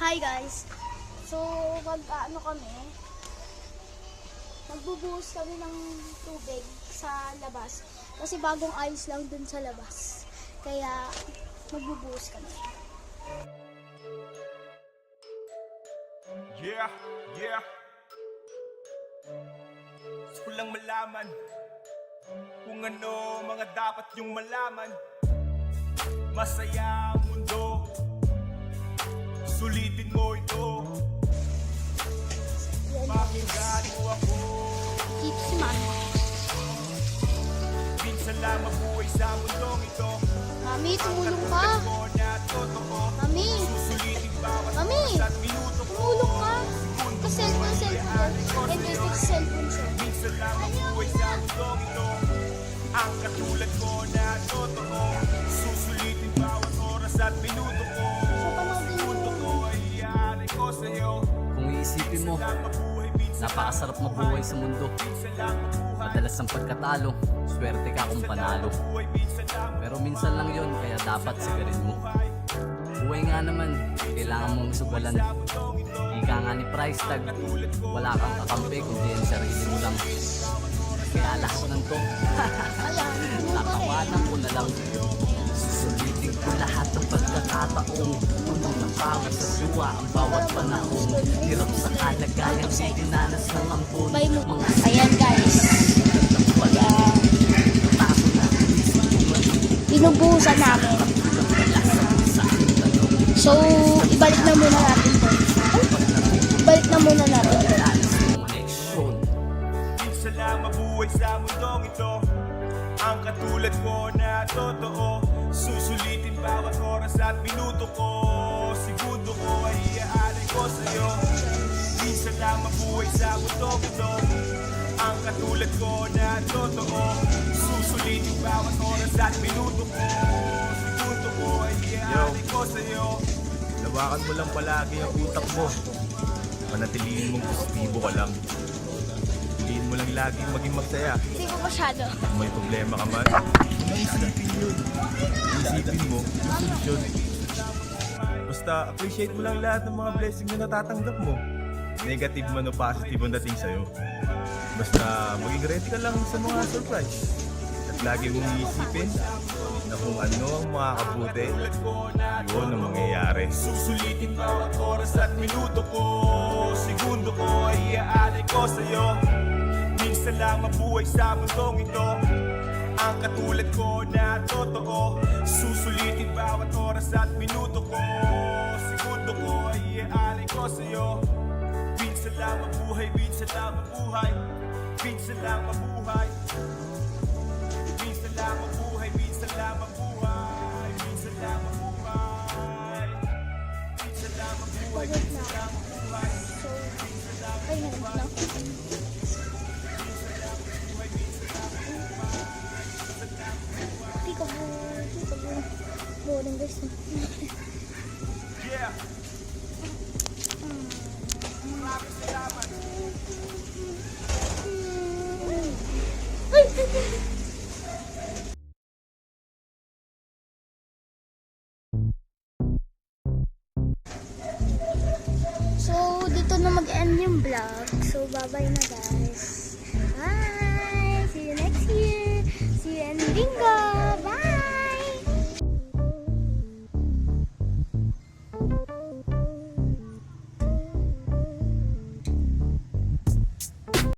Hi guys. So, ano kami, magbubuhos kami ng tubig sa labas. Kasi bagong ayos lang dun sa labas. Kaya, magbubuhos kami. Yeah. Gusto ko lang malaman kung ano mga dapat yung malaman. Masaya ang mundo, sulitin mo ito. Pakinggan mo ako. Keeps man. Minsan lang mabuhay sa mundong ito. Mami, tumulong ka. Mami. Mami. Tumulong ka. Cellphone. Hindi, cellphone siya. Minsan lang mabuhay sa mundong ito. Ang katulad ko na totoo. Susulitin bawat oras at minuto ko. Mundo ko ay iaalay ko sa'yo. Kung iisipin mo, napakasarap mabuhay sa mundo. Madalas ang pagkatalo, swerte ka kung panalo. Pero minsan lang yon, kaya dapat sagarin mo. Buhay nga naman, kailangan mong sugalan. Ika nga ni price tag, wala kang kakampi kundi ang sarili mo lang. Kaya lahat ng to, tatawanan ko na lang. Susulitin ko lahat ng pagkakataong punong ng pawis sa siwa ang bawat panahon. Hirap sa kalagayang dinanas ng ampon. Mga Ayan guys. Binubuhusan namin. So, ibalik na muna natin to. Ibalik na muna natin to. Minsan lang mabuhay sa mundong ito. Ang katulad ko na totoo. Susulitin bawat oras at minuto ko. Segundo ko ay iaalay ko sa'yo. Minsan lang mabuhay sa mundong ito. Ang katulad ko na totoo. Susulitin bawat oras at minuto ko. Segundo ko ay iaalay ko sa'yo. Lawakan mo lang palagi ang utak mo. Manatiliin mong positibo ka lang. Piliin mo lang laging maging masaya. Hindi ko masyado. Kung may problema ka man, isipin yun. Isipin mo, solusyon. Basta appreciate mo lang lahat ng mga blessing na natatanggap mo. Negative man o positive ang dating sa'yo. Basta maging ready ka lang sa mga surprise. At lagi mong iisipin na kung ano ang makakabuti, yun ang mangyayari. Susulitin bawat oras at minuto ko. Segundo ko ay iaalay ko sa'yo. Minsan lang mabuhay sa mundong ito. Ang katulad ko na totoo. Susulitin bawat oras at minuto ko. Segundo ko ay iaalay ko sa'yo. Minsan lang mabuhay, minsan lang mabuhay. Minsan lang mabuhay. Minsan lang mabuhay, minsan lang mabuhay. Minsan lang mabuhay. Minsan lang mabuhay, minsan lang mabuhay. Ay, na. Boring guys. Yeah. Maraming salamat. So, dito na mag-end yung vlog. So, bye-bye na guys. Bye! See you next year! See you in Bingo!